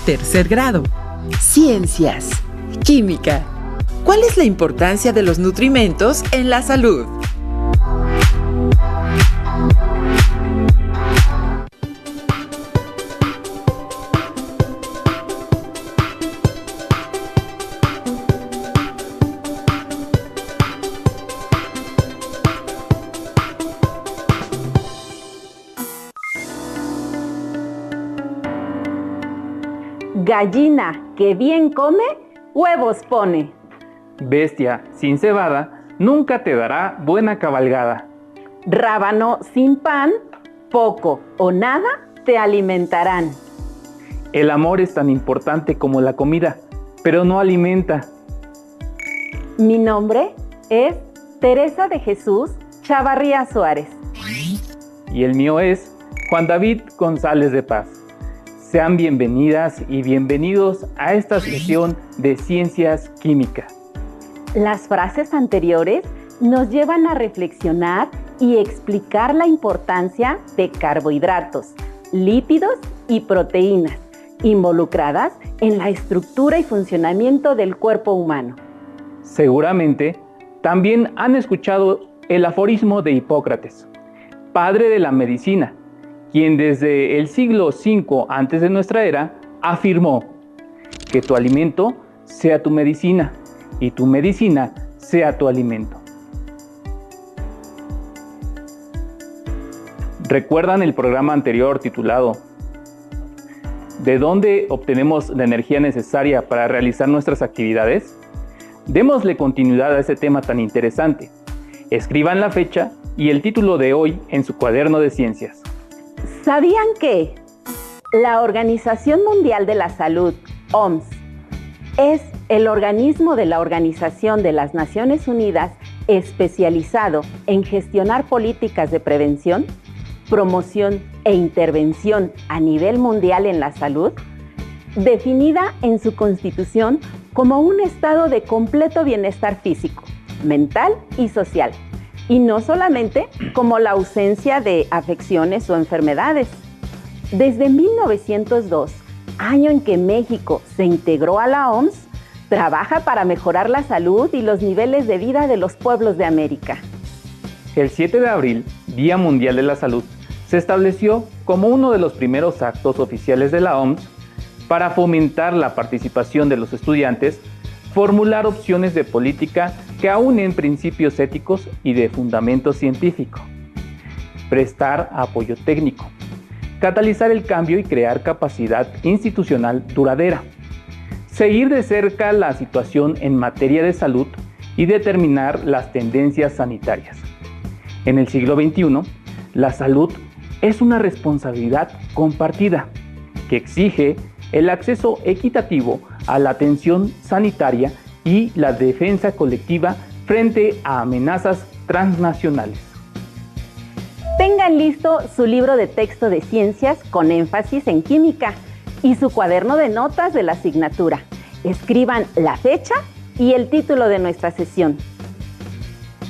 tercer grado. Ciencias. Química. ¿Cuál es la importancia de los nutrimentos en la salud? Gallina que bien come, huevos pone. Bestia sin cebada nunca te dará buena cabalgada. Rábano sin pan, poco o nada te alimentarán. El amor es tan importante como la comida, pero no alimenta. Mi nombre es Teresa de Jesús Chavarría Suárez. Y el mío es Juan David González de Paz. Sean bienvenidas y bienvenidos a esta sesión de Ciencias Químicas. Las frases anteriores nos llevan a reflexionar y explicar la importancia de carbohidratos, lípidos y proteínas involucradas en la estructura y funcionamiento del cuerpo humano. Seguramente también han escuchado el aforismo de Hipócrates, padre de la medicina, quien desde el siglo V antes de nuestra era afirmó que tu alimento sea tu medicina y tu medicina sea tu alimento. ¿Recuerdan el programa anterior titulado ¿De dónde obtenemos la energía necesaria para realizar nuestras actividades? Démosle continuidad a ese tema tan interesante. Escriban la fecha y el título de hoy en su cuaderno de ciencias. ¿Sabían que la Organización Mundial de la Salud, OMS, es el organismo de la Organización de las Naciones Unidas especializado en gestionar políticas de prevención, promoción e intervención a nivel mundial en la salud, definida en su Constitución como un estado de completo bienestar físico, mental y social? Y no solamente como la ausencia de afecciones o enfermedades. Desde 1902, año en que México se integró a la OMS, trabaja para mejorar la salud y los niveles de vida de los pueblos de América. El 7 de abril, Día Mundial de la Salud, se estableció como uno de los primeros actos oficiales de la OMS para fomentar la participación de los estudiantes, formular opciones de política que aúnen principios éticos y de fundamento científico, prestar apoyo técnico, catalizar el cambio y crear capacidad institucional duradera, seguir de cerca la situación en materia de salud y determinar las tendencias sanitarias. En el siglo XXI, la salud es una responsabilidad compartida que exige el acceso equitativo a la atención sanitaria y la defensa colectiva frente a amenazas transnacionales. Tengan listo su libro de texto de ciencias con énfasis en química y su cuaderno de notas de la asignatura. Escriban la fecha y el título de nuestra sesión.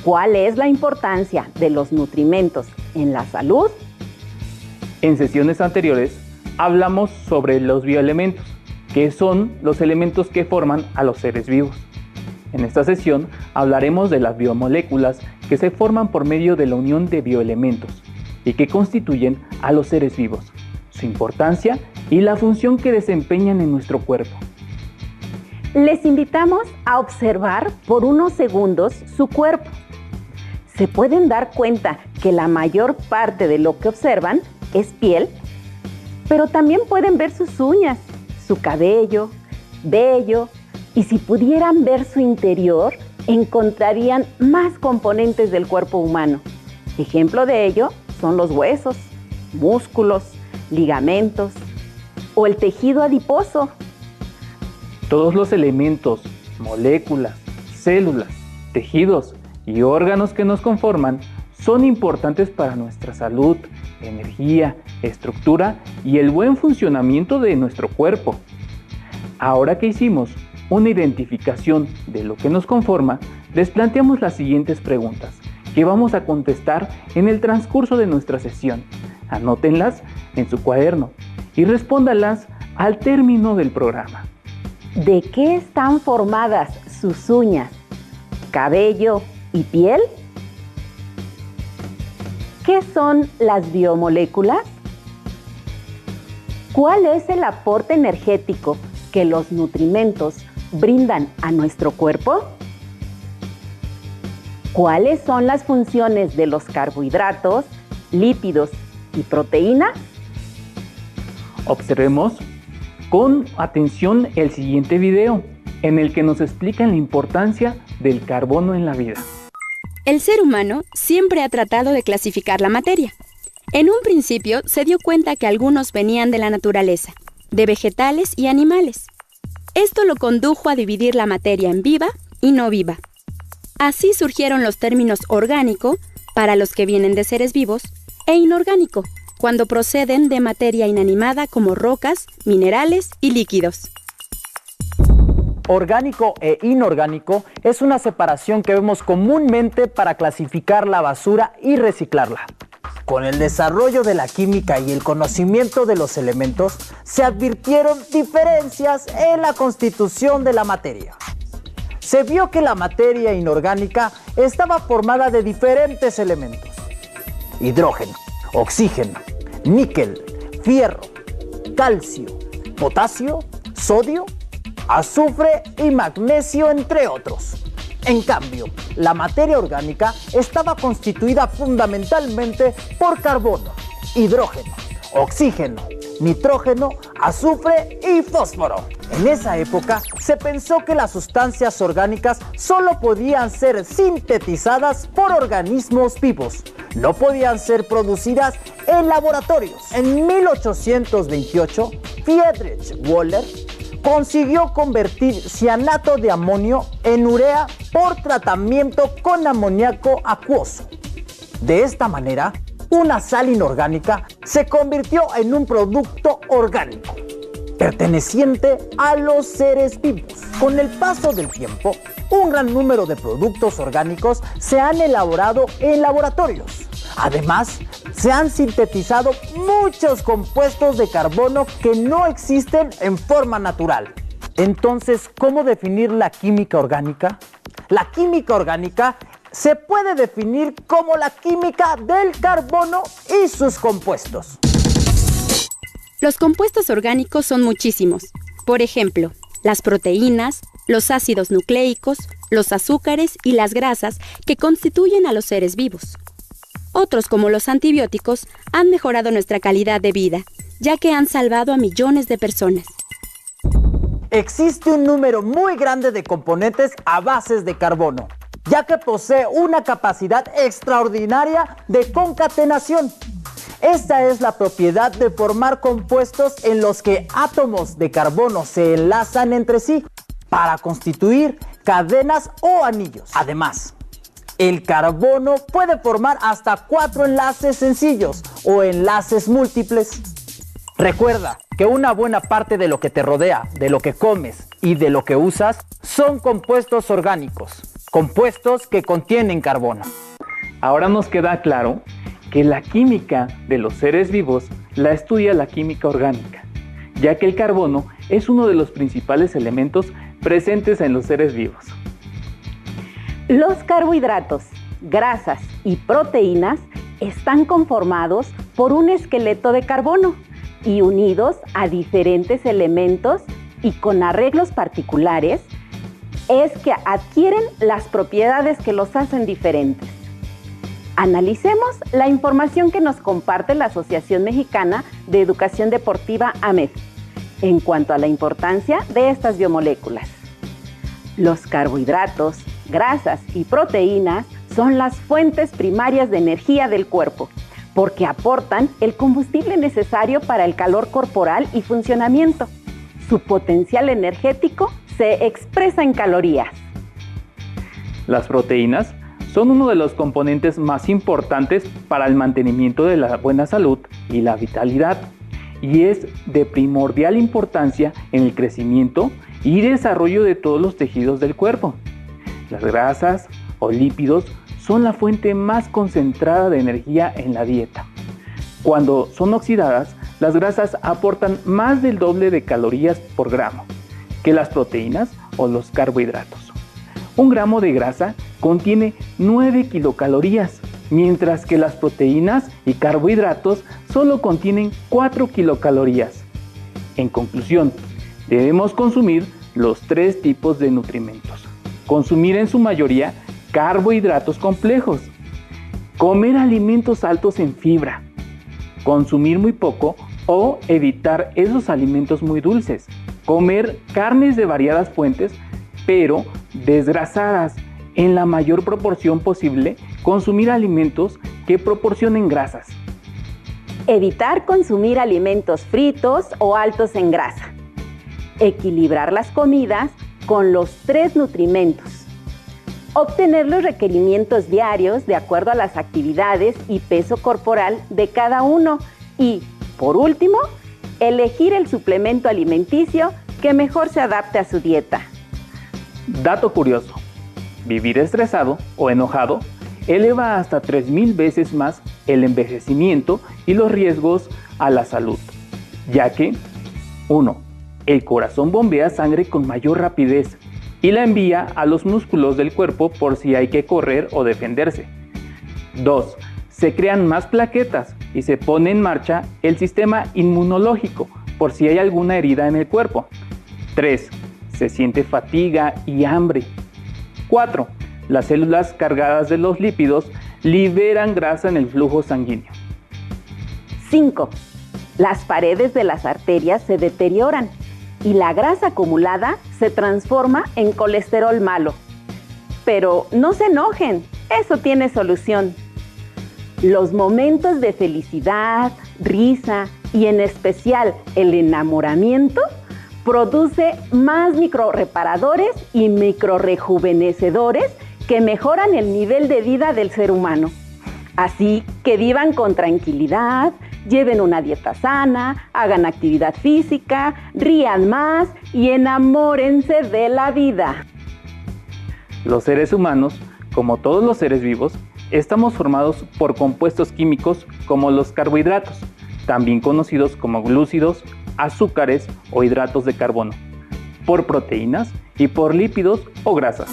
¿Cuál es la importancia de los nutrimentos en la salud? En sesiones anteriores hablamos sobre los bioelementos, que son los elementos que forman a los seres vivos. En esta sesión hablaremos de las biomoléculas que se forman por medio de la unión de bioelementos y que constituyen a los seres vivos, su importancia y la función que desempeñan en nuestro cuerpo. Les invitamos a observar por unos segundos su cuerpo. Se pueden dar cuenta que la mayor parte de lo que observan es piel, pero también pueden ver sus uñas, su cabello, vello, y si pudieran ver su interior, encontrarían más componentes del cuerpo humano. Ejemplo de ello son los huesos, músculos, ligamentos o el tejido adiposo. Todos los elementos, moléculas, células, tejidos y órganos que nos conforman son importantes para nuestra salud, energía, estructura y el buen funcionamiento de nuestro cuerpo. Ahora que hicimos una identificación de lo que nos conforma, les planteamos las siguientes preguntas que vamos a contestar en el transcurso de nuestra sesión. Anótenlas en su cuaderno y respóndanlas al término del programa. ¿De qué están formadas sus uñas, cabello y piel? ¿Qué son las biomoléculas? ¿Cuál es el aporte energético que los nutrimentos brindan a nuestro cuerpo? ¿Cuáles son las funciones de los carbohidratos, lípidos y proteínas? Observemos con atención el siguiente video, en el que nos explican la importancia del carbono en la vida. El ser humano siempre ha tratado de clasificar la materia. En un principio se dio cuenta que algunos venían de la naturaleza, de vegetales y animales. Esto lo condujo a dividir la materia en viva y no viva. Así surgieron los términos orgánico, para los que vienen de seres vivos, e inorgánico, cuando proceden de materia inanimada como rocas, minerales y líquidos. Orgánico e inorgánico es una separación que vemos comúnmente para clasificar la basura y reciclarla. Con el desarrollo de la química y el conocimiento de los elementos, se advirtieron diferencias en la constitución de la materia. Se vio que la materia inorgánica estaba formada de diferentes elementos: hidrógeno, oxígeno, níquel, fierro, calcio, potasio, sodio, azufre y magnesio, entre otros. En cambio, la materia orgánica estaba constituida fundamentalmente por carbono, hidrógeno, oxígeno, nitrógeno, azufre y fósforo. En esa época se pensó que las sustancias orgánicas solo podían ser sintetizadas por organismos vivos, no podían ser producidas en laboratorios. En 1828, Friedrich Wöhler consiguió convertir cianato de amonio en urea por tratamiento con amoníaco acuoso. De esta manera, una sal inorgánica se convirtió en un producto orgánico, perteneciente a los seres vivos. Con el paso del tiempo, un gran número de productos orgánicos se han elaborado en laboratorios. Además, se han sintetizado muchos compuestos de carbono que no existen en forma natural. Entonces, ¿cómo definir la química orgánica? La química orgánica se puede definir como la química del carbono y sus compuestos. Los compuestos orgánicos son muchísimos. Por ejemplo, las proteínas, los ácidos nucleicos, los azúcares y las grasas que constituyen a los seres vivos. Otros, como los antibióticos, han mejorado nuestra calidad de vida, ya que han salvado a millones de personas. Existe un número muy grande de componentes a bases de carbono, ya que posee una capacidad extraordinaria de concatenación. Esta es la propiedad de formar compuestos en los que átomos de carbono se enlazan entre sí para constituir cadenas o anillos. Además, el carbono puede formar hasta 4 enlaces sencillos o enlaces múltiples. Recuerda que una buena parte de lo que te rodea, de lo que comes y de lo que usas son compuestos orgánicos, compuestos que contienen carbono. Ahora nos queda claro que la química de los seres vivos la estudia la química orgánica, ya que el carbono es uno de los principales elementos presentes en los seres vivos. Los carbohidratos, grasas y proteínas están conformados por un esqueleto de carbono y unidos a diferentes elementos y con arreglos particulares es que adquieren las propiedades que los hacen diferentes. Analicemos la información que nos comparte la Asociación Mexicana de Educación Deportiva AMED en cuanto a la importancia de estas biomoléculas. Los carbohidratos, grasas y proteínas son las fuentes primarias de energía del cuerpo, porque aportan el combustible necesario para el calor corporal y funcionamiento. Su potencial energético se expresa en calorías. Las proteínas son uno de los componentes más importantes para el mantenimiento de la buena salud y la vitalidad, y es de primordial importancia en el crecimiento y desarrollo de todos los tejidos del cuerpo. Las grasas o lípidos son la fuente más concentrada de energía en la dieta. Cuando son oxidadas, las grasas aportan más del doble de calorías por gramo que las proteínas o los carbohidratos. Un gramo de grasa contiene 9 kilocalorías, mientras que las proteínas y carbohidratos solo contienen 4 kilocalorías. En conclusión, debemos consumir los 3 tipos de nutrimentos. Consumir en su mayoría carbohidratos complejos. Comer alimentos altos en fibra. Consumir muy poco o evitar esos alimentos muy dulces. Comer carnes de variadas fuentes, pero desgrasadas en la mayor proporción posible. Consumir alimentos que proporcionen grasas. Evitar consumir alimentos fritos o altos en grasa. Equilibrar las comidas con los 3 nutrimentos. Obtener los requerimientos diarios de acuerdo a las actividades y peso corporal de cada uno. Y, por último, elegir el suplemento alimenticio que mejor se adapte a su dieta. Dato curioso: vivir estresado o enojado eleva hasta 3000 veces más el envejecimiento y los riesgos a la salud, ya que 1. El corazón bombea sangre con mayor rapidez y la envía a los músculos del cuerpo por si hay que correr o defenderse. 2. Se crean más plaquetas y se pone en marcha el sistema inmunológico por si hay alguna herida en el cuerpo. 3. Se siente fatiga y hambre. 4. Las células cargadas de los lípidos liberan grasa en el flujo sanguíneo. 5. Las paredes de las arterias se deterioran y la grasa acumulada se transforma en colesterol malo. Pero no se enojen, eso tiene solución. Los momentos de felicidad, risa y en especial el enamoramiento produce más microreparadores y microrejuvenecedores que mejoran el nivel de vida del ser humano. Así que vivan con tranquilidad, lleven una dieta sana, hagan actividad física, rían más y enamórense de la vida. Los seres humanos, como todos los seres vivos, estamos formados por compuestos químicos como los carbohidratos, también conocidos como glúcidos, azúcares o hidratos de carbono, por proteínas y por lípidos o grasas.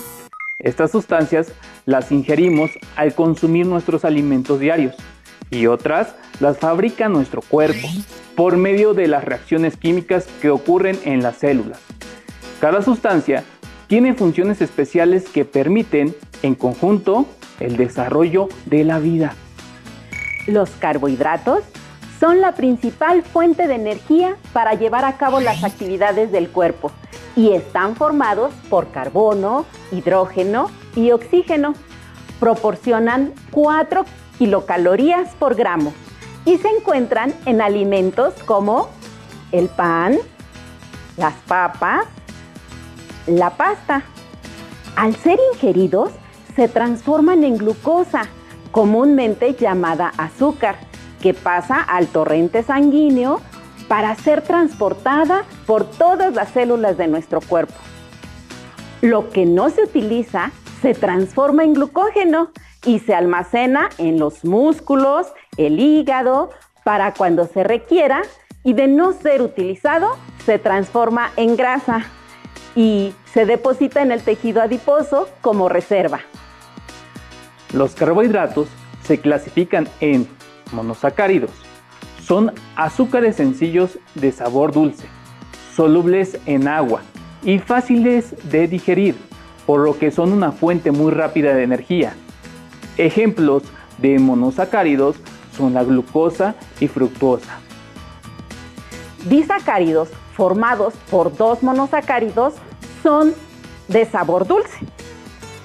Estas sustancias las ingerimos al consumir nuestros alimentos diarios y otras las fabrica nuestro cuerpo por medio de las reacciones químicas que ocurren en las células. Cada sustancia tiene funciones especiales que permiten, en conjunto, el desarrollo de la vida. Los carbohidratos son la principal fuente de energía para llevar a cabo las actividades del cuerpo y están formados por carbono, hidrógeno y oxígeno. Proporcionan 4 kilocalorías por gramo y se encuentran en alimentos como el pan, las papas, la pasta. Al ser ingeridos, se transforman en glucosa, comúnmente llamada azúcar, que pasa al torrente sanguíneo para ser transportada por todas las células de nuestro cuerpo. Lo que no se utiliza se transforma en glucógeno y se almacena en los músculos, el hígado, para cuando se requiera, y de no ser utilizado, se transforma en grasa y se deposita en el tejido adiposo como reserva. Los carbohidratos se clasifican en monosacáridos. Son azúcares sencillos de sabor dulce, solubles en agua y fáciles de digerir, por lo que son una fuente muy rápida de energía. Ejemplos de monosacáridos son la glucosa y fructosa. Disacáridos formados por 2 monosacáridos son de sabor dulce.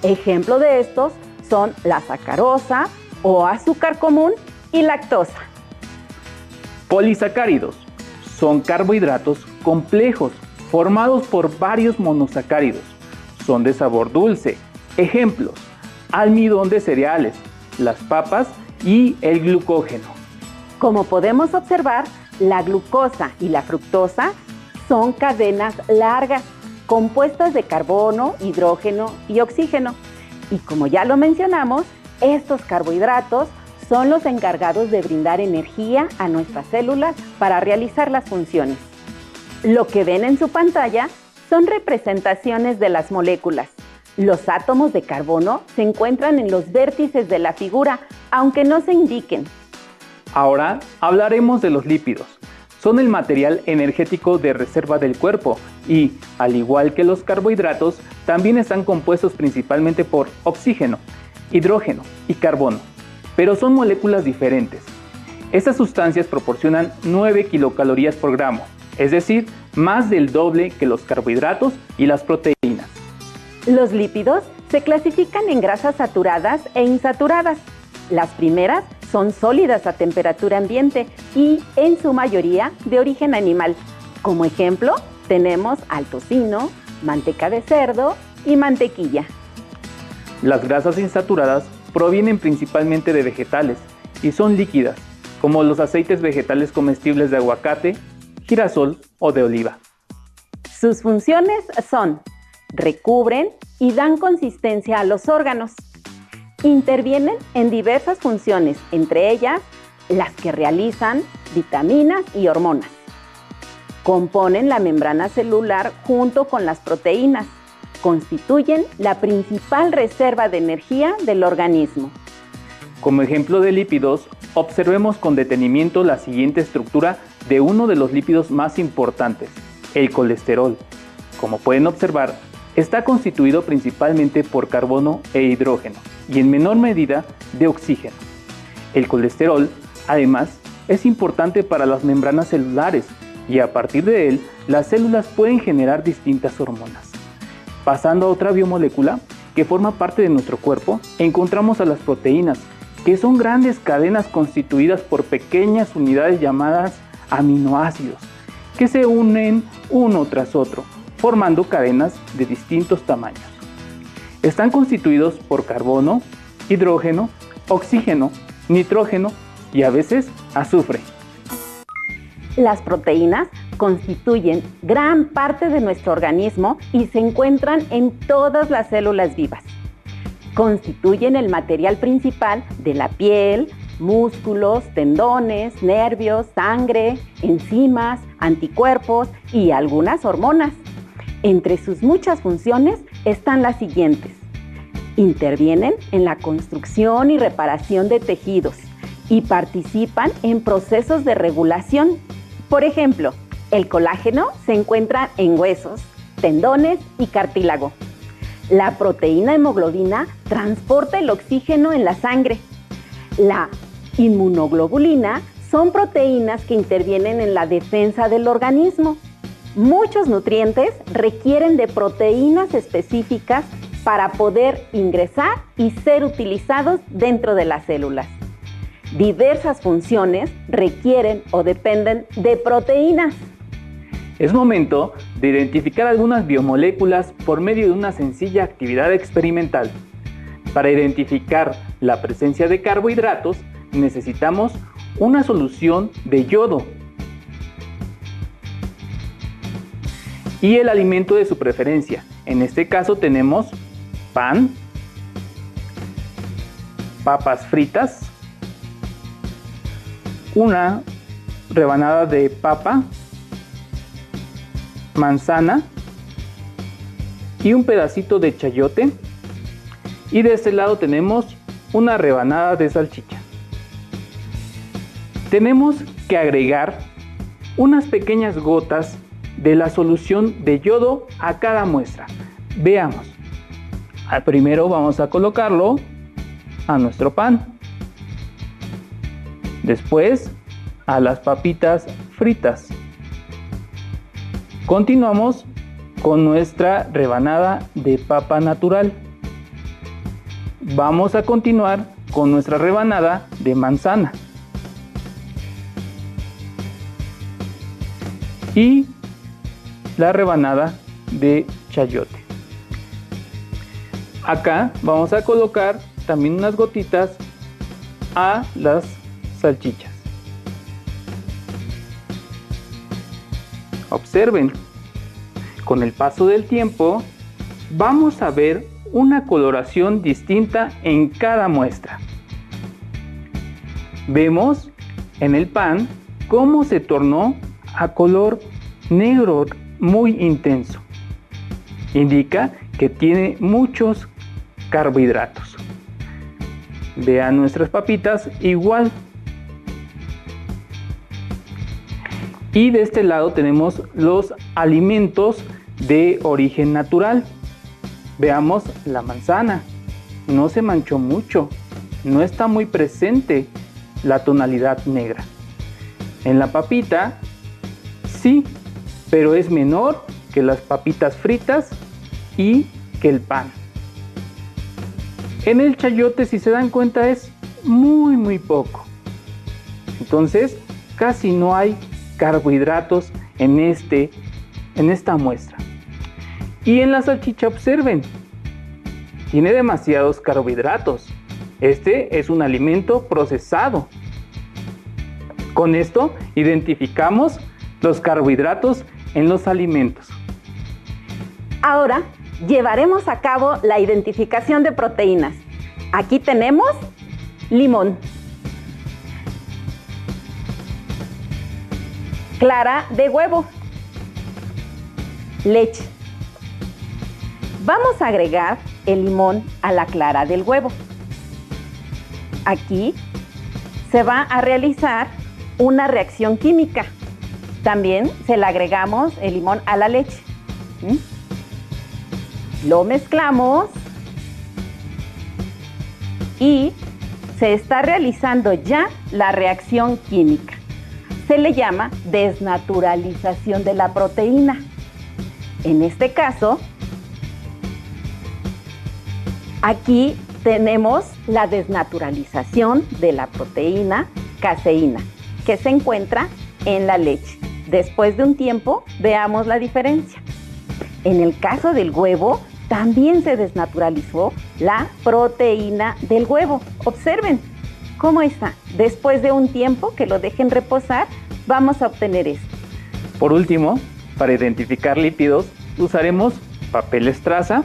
Ejemplo de estos son la sacarosa o azúcar común y lactosa. Polisacáridos son carbohidratos complejos formados por varios monosacáridos. Son de sabor dulce. Ejemplos: almidón de cereales, las papas y el glucógeno. Como podemos observar, la glucosa y la fructosa son cadenas largas, compuestas de carbono, hidrógeno y oxígeno. Y como ya lo mencionamos, estos carbohidratos son los encargados de brindar energía a nuestras células para realizar las funciones. Lo que ven en su pantalla son representaciones de las moléculas. Los átomos de carbono se encuentran en los vértices de la figura, aunque no se indiquen. Ahora hablaremos de los lípidos. Son el material energético de reserva del cuerpo y, al igual que los carbohidratos, también están compuestos principalmente por oxígeno, hidrógeno y carbono, pero son moléculas diferentes. Estas sustancias proporcionan 9 kilocalorías por gramo, es decir, más del doble que los carbohidratos y las proteínas. Los lípidos se clasifican en grasas saturadas e insaturadas. Las primeras son sólidas a temperatura ambiente y, en su mayoría, de origen animal. Como ejemplo, tenemos al tocino, manteca de cerdo y mantequilla. Las grasas insaturadas provienen principalmente de vegetales y son líquidas, como los aceites vegetales comestibles de aguacate, girasol o de oliva. Sus funciones son: recubren y dan consistencia a los órganos. Intervienen en diversas funciones, entre ellas las que realizan vitaminas y hormonas. Componen la membrana celular junto con las proteínas. Constituyen la principal reserva de energía del organismo. Como ejemplo de lípidos, observemos con detenimiento la siguiente estructura de uno de los lípidos más importantes, el colesterol. Como pueden observar, está constituido principalmente por carbono e hidrógeno y en menor medida de oxígeno. El colesterol, además, es importante para las membranas celulares y a partir de él, las células pueden generar distintas hormonas. Pasando a otra biomolécula que forma parte de nuestro cuerpo, encontramos a las proteínas, que son grandes cadenas constituidas por pequeñas unidades llamadas aminoácidos, que se unen uno tras otro, formando cadenas de distintos tamaños. Están constituidos por carbono, hidrógeno, oxígeno, nitrógeno y a veces azufre. Las proteínas constituyen gran parte de nuestro organismo y se encuentran en todas las células vivas. Constituyen el material principal de la piel, músculos, tendones, nervios, sangre, enzimas, anticuerpos y algunas hormonas. Entre sus muchas funciones están las siguientes. Intervienen en la construcción y reparación de tejidos y participan en procesos de regulación. Por ejemplo, el colágeno se encuentra en huesos, tendones y cartílago. La proteína hemoglobina transporta el oxígeno en la sangre. La inmunoglobulina son proteínas que intervienen en la defensa del organismo. Muchos nutrientes requieren de proteínas específicas para poder ingresar y ser utilizados dentro de las células. Diversas funciones requieren o dependen de proteínas. Es momento de identificar algunas biomoléculas por medio de una sencilla actividad experimental. Para identificar la presencia de carbohidratos, necesitamos una solución de yodo y el alimento de su preferencia. En este caso tenemos pan, papas fritas, una rebanada de papa, manzana y un pedacito de chayote, y de este lado tenemos una rebanada de salchicha. Tenemos que agregar unas pequeñas gotas de la solución de yodo a cada muestra. Veamos. Primero vamos a colocarlo a nuestro pan. Después a las papitas fritas. Continuamos con nuestra rebanada de papa natural. Vamos a continuar con nuestra rebanada de manzana. Y la rebanada de chayote. Acá vamos a colocar también unas gotitas a las salchichas. Observen, con el paso del tiempo vamos a ver una coloración distinta en cada muestra. Vemos en el pan cómo se tornó a color negro muy intenso. Indica que tiene muchos carbohidratos. Vean nuestras papitas igual. Y de este lado tenemos los alimentos de origen natural. Veamos la manzana. No se manchó mucho. No está muy presente la tonalidad negra. En la papita, sí, pero es menor que las papitas fritas y que el pan. En el chayote, si se dan cuenta, es muy poco. Entonces, casi no hay carbohidratos en esta muestra. Y en la salchicha, observen, tiene demasiados carbohidratos. Este es un alimento procesado. Con esto identificamos los carbohidratos en los alimentos. Ahora llevaremos a cabo la identificación de proteínas. Aquí tenemos limón, clara de huevo, leche. Vamos a agregar el limón a la clara del huevo. Aquí se va a realizar una reacción química. También se le agregamos el limón a la leche. Lo mezclamos y se está realizando ya la reacción química. Se le llama desnaturalización de la proteína. En este caso, aquí tenemos la desnaturalización de la proteína caseína, que se encuentra en la leche. Después de un tiempo, veamos la diferencia. En el caso del huevo, también se desnaturalizó la proteína del huevo. Observen cómo está. Después de un tiempo que lo dejen reposar, vamos a obtener esto. Por último, para identificar lípidos, usaremos papel estraza,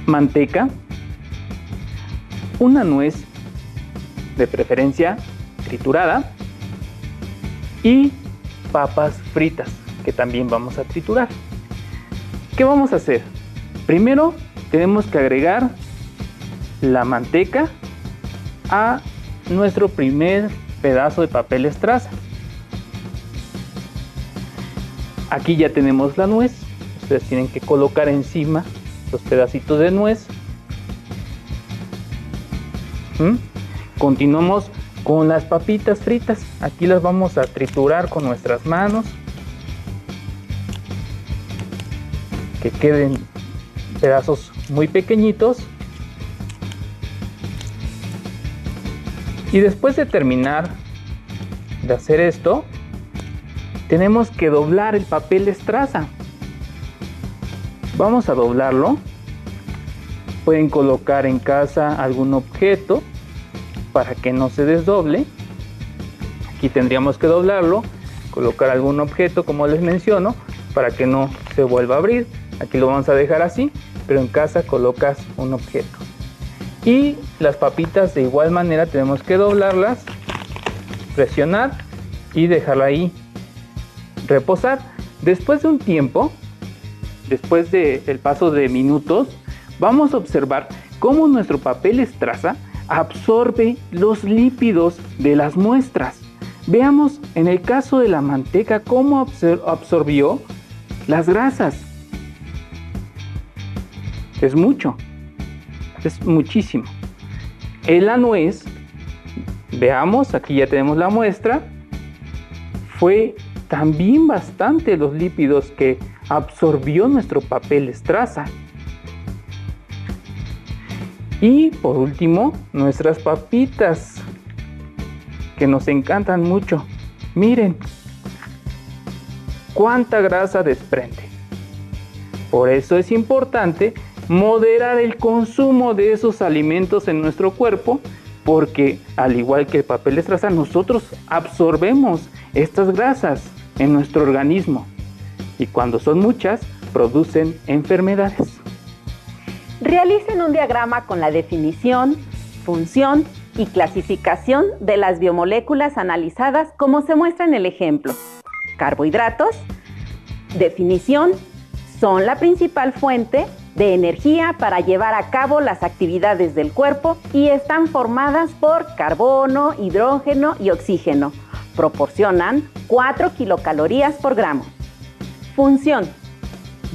manteca, una nuez, de preferencia triturada, y papas fritas, que también vamos a triturar. ¿Qué vamos a hacer? Primero tenemos que agregar la manteca a nuestro primer pedazo de papel estraza. Aquí ya tenemos la nuez. Ustedes tienen que colocar encima los pedacitos de nuez. Continuamos con las papitas fritas. Aquí las vamos a triturar con nuestras manos, que queden pedazos muy pequeñitos. Y después de terminar de hacer esto, tenemos que doblar el papel estraza. Vamos a doblarlo. Pueden colocar en casa algún objeto para que no se desdoble. Aquí tendríamos que doblarlo, colocar algún objeto, como les menciono, para que no se vuelva a abrir. Aquí lo vamos a dejar así, pero en casa colocas un objeto. Y las papitas de igual manera tenemos que doblarlas, presionar y dejarla ahí reposar. Después de un tiempo, después del paso de minutos, vamos a observar cómo nuestro papel estraza absorbe los lípidos de las muestras. Veamos en el caso de la manteca cómo absorbió las grasas. Es mucho, es muchísimo. En la nuez, veamos, aquí ya tenemos la muestra, fue también bastante los lípidos que absorbió nuestro papel estraza. Y por último, nuestras papitas, que nos encantan mucho. Miren cuánta grasa desprende. Por eso es importante moderar el consumo de esos alimentos en nuestro cuerpo, porque al igual que el papel estraza, nosotros absorbemos estas grasas en nuestro organismo, y cuando son muchas, producen enfermedades. Realicen un diagrama con la definición, función y clasificación de las biomoléculas analizadas como se muestra en el ejemplo. Carbohidratos, definición, son la principal fuente de energía para llevar a cabo las actividades del cuerpo y están formadas por carbono, hidrógeno y oxígeno. Proporcionan 4 kilocalorías por gramo. Función: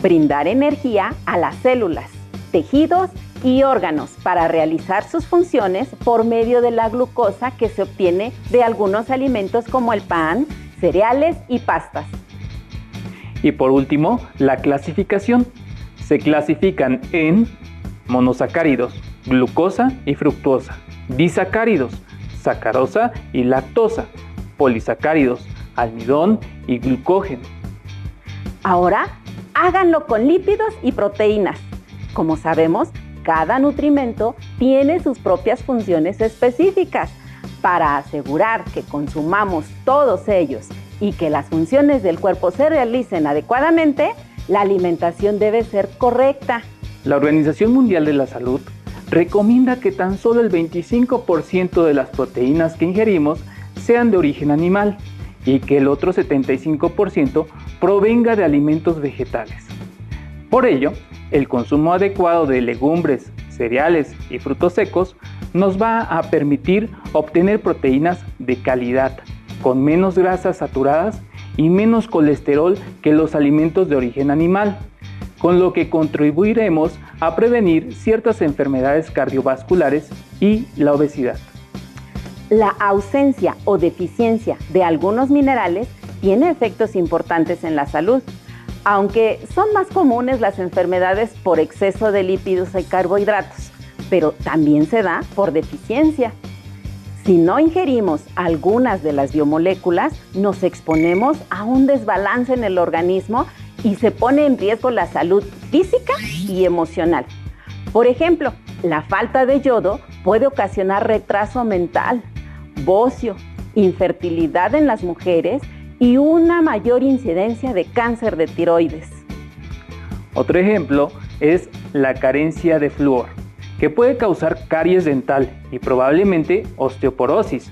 brindar energía a las células, tejidos y órganos para realizar sus funciones por medio de la glucosa que se obtiene de algunos alimentos como el pan, cereales y pastas. Y por último, la clasificación. Se clasifican en monosacáridos, glucosa y fructosa, disacáridos, sacarosa y lactosa, polisacáridos, almidón y glucógeno. Ahora, háganlo con lípidos y proteínas. Como sabemos, cada nutrimento tiene sus propias funciones específicas. Para asegurar que consumamos todos ellos y que las funciones del cuerpo se realicen adecuadamente, la alimentación debe ser correcta. La Organización Mundial de la Salud recomienda que tan solo el 25% de las proteínas que ingerimos sean de origen animal y que el otro 75% provenga de alimentos vegetales. Por ello, el consumo adecuado de legumbres, cereales y frutos secos nos va a permitir obtener proteínas de calidad, con menos grasas saturadas y menos colesterol que los alimentos de origen animal, con lo que contribuiremos a prevenir ciertas enfermedades cardiovasculares y la obesidad. La ausencia o deficiencia de algunos minerales tiene efectos importantes en la salud, aunque son más comunes las enfermedades por exceso de lípidos y carbohidratos, pero también se da por deficiencia. Si no ingerimos algunas de las biomoléculas, nos exponemos a un desbalance en el organismo y se pone en riesgo la salud física y emocional. Por ejemplo, la falta de yodo puede ocasionar retraso mental, bocio, infertilidad en las mujeres y una mayor incidencia de cáncer de tiroides. Otro ejemplo es la carencia de flúor, que puede causar caries dental y probablemente osteoporosis.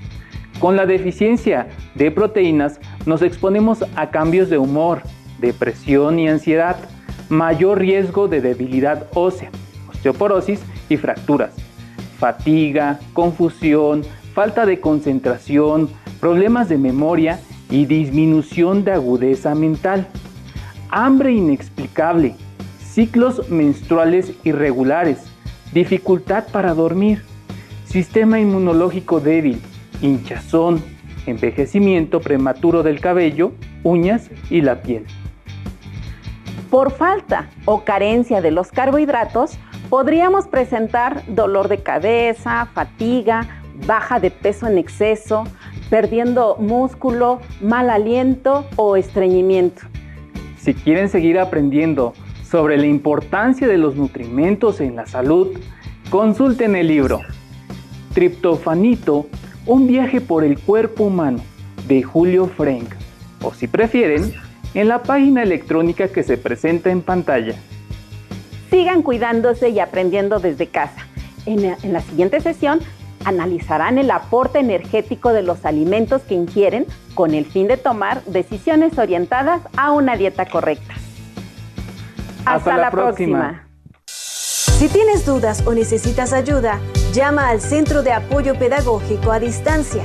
Con la deficiencia de proteínas nos exponemos a cambios de humor, depresión y ansiedad, mayor riesgo de debilidad ósea, osteoporosis y fracturas, fatiga, confusión, falta de concentración, problemas de memoria y disminución de agudeza mental, hambre inexplicable, ciclos menstruales irregulares, dificultad para dormir, sistema inmunológico débil, hinchazón, envejecimiento prematuro del cabello, uñas y la piel. Por falta o carencia de los carbohidratos, podríamos presentar dolor de cabeza, fatiga, baja de peso en exceso, perdiendo músculo, mal aliento o estreñimiento. Si quieren seguir aprendiendo sobre la importancia de los nutrimentos en la salud, consulten el libro Triptofanito, un viaje por el cuerpo humano, de Julio Frenk, o si prefieren, en la página electrónica que se presenta en pantalla. Sigan cuidándose y aprendiendo desde casa. En la siguiente sesión analizarán el aporte energético de los alimentos que ingieren con el fin de tomar decisiones orientadas a una dieta correcta. Hasta la próxima. Si tienes dudas o necesitas ayuda, llama al Centro de Apoyo Pedagógico a Distancia.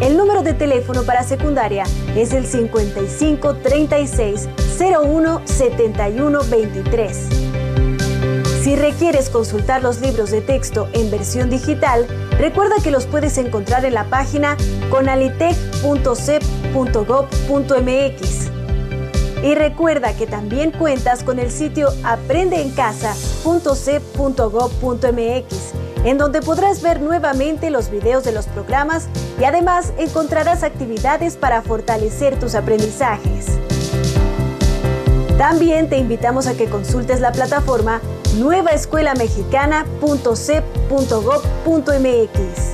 El número de teléfono para secundaria es el 55 36 01 71 23. Si requieres consultar los libros de texto en versión digital, recuerda que los puedes encontrar en la página conalitec.cep.gov.mx. Y recuerda que también cuentas con el sitio aprendeencasa.cep.gov.mx, en donde podrás ver nuevamente los videos de los programas y además encontrarás actividades para fortalecer tus aprendizajes. También te invitamos a que consultes la plataforma nuevaescuelamexicana.cep.gov.mx.